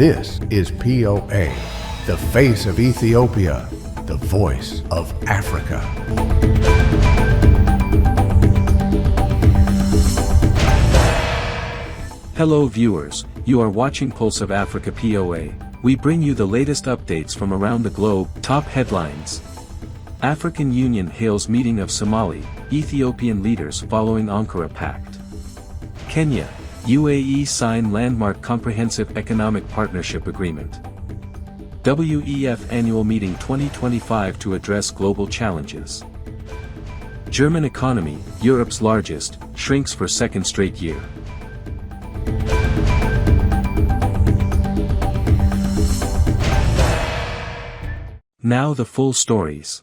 This is POA, the face of Ethiopia, the voice of Africa. Hello viewers, you are watching Pulse of Africa POA. We bring you the latest updates from around the globe. Top headlines. African Union hails meeting of Somali, Ethiopian leaders following Ankara Pact. Kenya, UAE sign landmark Comprehensive Economic Partnership Agreement. WEF Annual Meeting 2025 to address global challenges. German economy, Europe's largest, shrinks for second straight year. Now the full stories.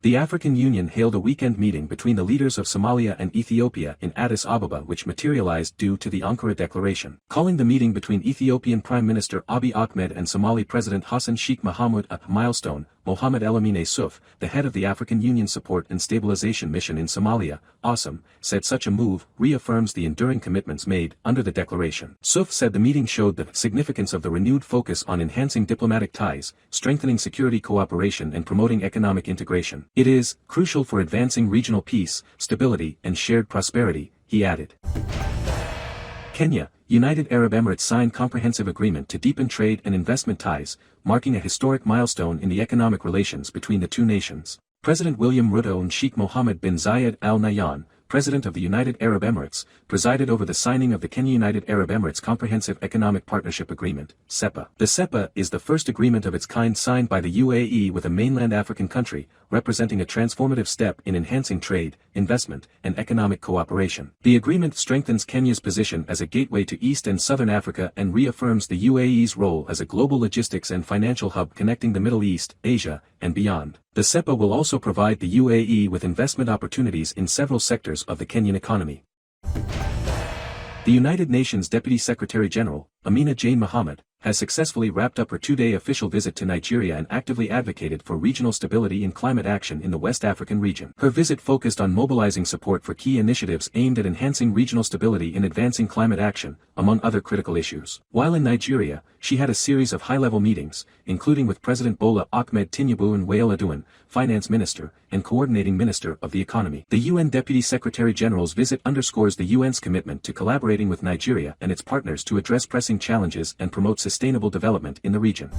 The African Union hailed a weekend meeting between the leaders of Somalia and Ethiopia in Addis Ababa which materialized due to the Ankara Declaration. Calling the meeting between Ethiopian Prime Minister Abiy Ahmed and Somali President Hassan Sheikh Mohamud a milestone, Mohamed El-Amin Souf, the head of the African Union Support and Stabilization Mission in Somalia, ASOM, said such a move reaffirms the enduring commitments made under the declaration. Souf said the meeting showed the significance of the renewed focus on enhancing diplomatic ties, strengthening security cooperation and promoting economic integration. It is crucial for advancing regional peace, stability and shared prosperity, he added. Kenya, United Arab Emirates signed comprehensive agreement to deepen trade and investment ties, marking a historic milestone in the economic relations between the two nations. President William Ruto and Sheikh Mohammed bin Zayed Al Nahyan, President of the United Arab Emirates, presided over the signing of the Kenya-United Arab Emirates Comprehensive Economic Partnership Agreement, CEPA. The CEPA is the first agreement of its kind signed by the UAE with a mainland African country, representing a transformative step in enhancing trade, investment, and economic cooperation. The agreement strengthens Kenya's position as a gateway to East and Southern Africa and reaffirms the UAE's role as a global logistics and financial hub connecting the Middle East, Asia, and beyond. The CEPA will also provide the UAE with investment opportunities in several sectors of the Kenyan economy. The United Nations Deputy Secretary-General, Amina Jane Mohammed, has successfully wrapped up her two-day official visit to Nigeria and actively advocated for regional stability and climate action in the West African region. Her visit focused on mobilizing support for key initiatives aimed at enhancing regional stability and advancing climate action, among other critical issues. While in Nigeria, she had a series of high-level meetings, including with President Bola Ahmed Tinubu and Wael Aduan, Finance Minister, and Coordinating Minister of the Economy. The UN Deputy Secretary-General's visit underscores the UN's commitment to collaborating with Nigeria and its partners to address pressing challenges and promote sustainable development in the region.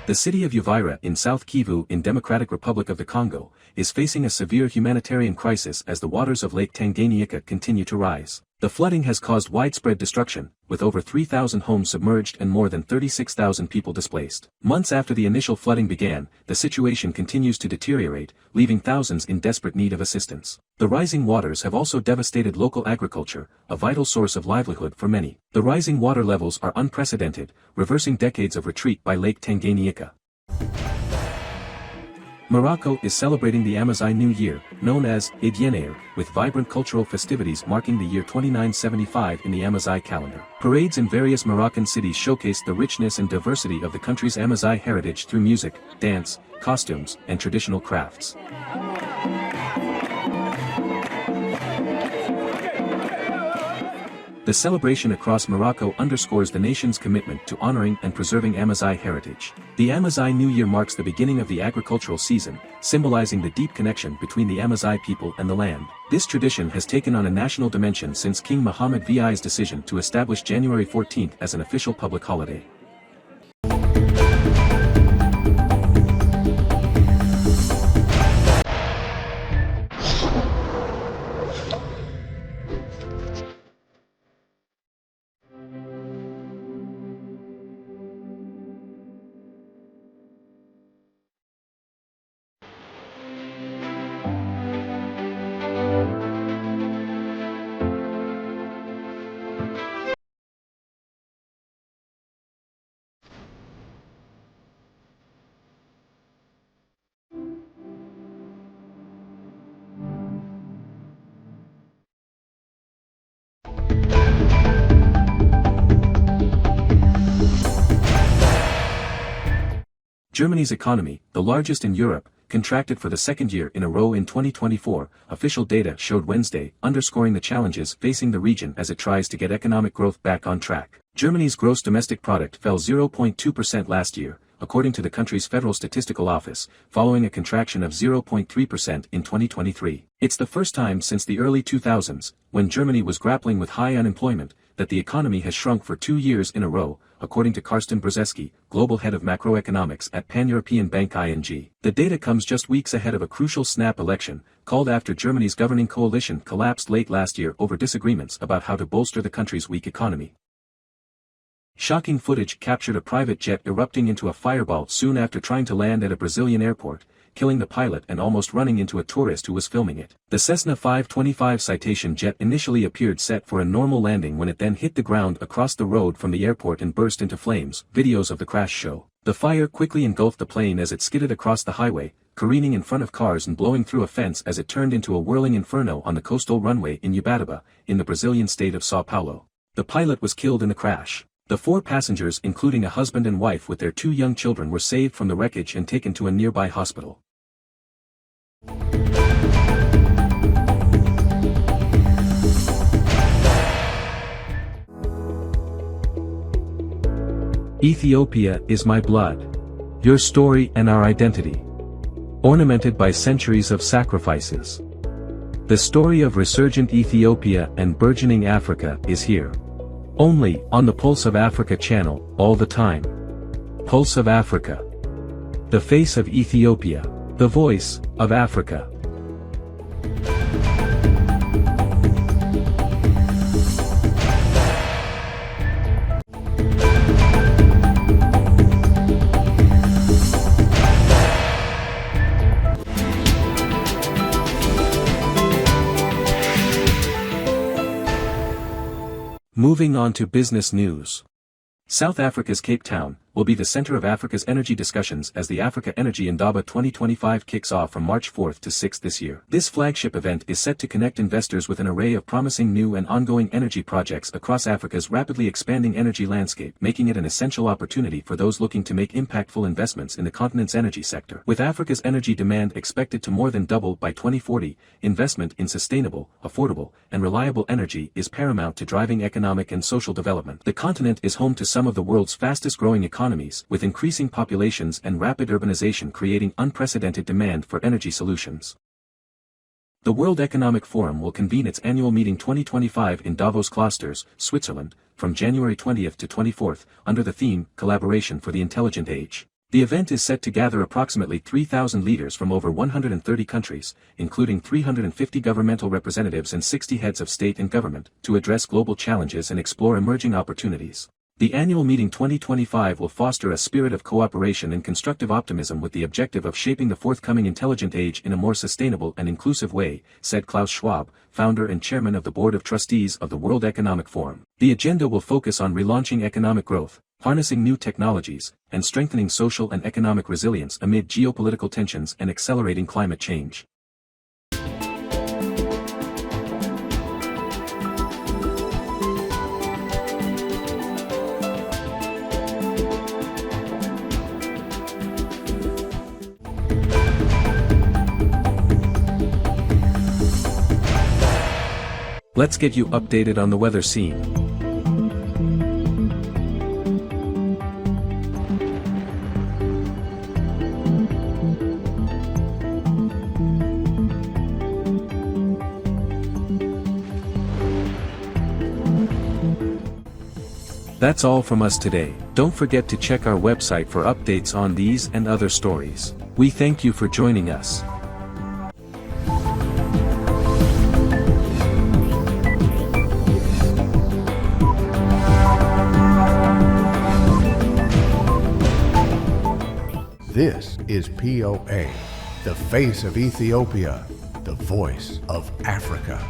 The city of Uvira in South Kivu in Democratic Republic of the Congo is facing a severe humanitarian crisis as the waters of Lake Tanganyika continue to rise. The flooding has caused widespread destruction, with over 3,000 homes submerged and more than 36,000 people displaced. Months after the initial flooding began, the situation continues to deteriorate, leaving thousands in desperate need of assistance. The rising waters have also devastated local agriculture, a vital source of livelihood for many. The rising water levels are unprecedented, reversing decades of retreat by Lake Tanganyika. Morocco is celebrating the Amazigh New Year, known as Eid Yenair, with vibrant cultural festivities marking the year 2975 in the Amazigh calendar. Parades in various Moroccan cities showcase the richness and diversity of the country's Amazigh heritage through music, dance, costumes, and traditional crafts. The celebration across Morocco underscores the nation's commitment to honoring and preserving Amazigh heritage. The Amazigh New Year marks the beginning of the agricultural season, symbolizing the deep connection between the Amazigh people and the land. This tradition has taken on a national dimension since King Mohammed VI's decision to establish January 14th as an official public holiday. Germany's economy, the largest in Europe, contracted for the second year in a row in 2024, official data showed Wednesday, underscoring the challenges facing the region as it tries to get economic growth back on track. Germany's gross domestic product fell 0.2% last year, according to the country's Federal Statistical Office, following a contraction of 0.3% in 2023. It's the first time since the early 2000s, when Germany was grappling with high unemployment, that the economy has shrunk for 2 years in a row, according to Carsten Brzeski, global head of macroeconomics at Pan-European Bank ING. The data comes just weeks ahead of a crucial snap election, called after Germany's governing coalition collapsed late last year over disagreements about how to bolster the country's weak economy. Shocking footage captured a private jet erupting into a fireball soon after trying to land at a Brazilian airport, killing the pilot and almost running into a tourist who was filming it. The Cessna 525 Citation jet initially appeared set for a normal landing when it then hit the ground across the road from the airport and burst into flames, videos of the crash show. The fire quickly engulfed the plane as it skidded across the highway, careening in front of cars and blowing through a fence as it turned into a whirling inferno on the coastal runway in Ubatuba, in the Brazilian state of São Paulo. The pilot was killed in the crash. The 4 passengers, including a husband and wife with their 2 young children, were saved from the wreckage and taken to a nearby hospital. Ethiopia is my blood. Your story and our identity. Ornamented by centuries of sacrifices. The story of resurgent Ethiopia and burgeoning Africa is here. Only on the Pulse of Africa channel, all the time. Pulse of Africa. The face of Ethiopia. The voice of Africa. Moving on to business news. South Africa's Cape Town will be the center of Africa's energy discussions as the Africa Energy Indaba 2025 kicks off from March 4 to 6 this year. This flagship event is set to connect investors with an array of promising new and ongoing energy projects across Africa's rapidly expanding energy landscape, making it an essential opportunity for those looking to make impactful investments in the continent's energy sector. With Africa's energy demand expected to more than double by 2040, investment in sustainable, affordable, and reliable energy is paramount to driving economic and social development. The continent is home to some of the world's fastest-growing economies, with increasing populations and rapid urbanization creating unprecedented demand for energy solutions. The World Economic Forum will convene its annual meeting 2025 in Davos Klosters, Switzerland, from January 20 to 24, under the theme, Collaboration for the Intelligent Age. The event is set to gather approximately 3,000 leaders from over 130 countries, including 350 governmental representatives and 60 heads of state and government, to address global challenges and explore emerging opportunities. The annual meeting 2025 will foster a spirit of cooperation and constructive optimism with the objective of shaping the forthcoming intelligent age in a more sustainable and inclusive way, said Klaus Schwab, founder and chairman of the Board of Trustees of the World Economic Forum. The agenda will focus on relaunching economic growth, harnessing new technologies, and strengthening social and economic resilience amid geopolitical tensions and accelerating climate change. Let's get you updated on the weather scene. That's all from us today. Don't forget to check our website for updates on these and other stories. We thank you for joining us. This is POA, the face of Ethiopia, the voice of Africa.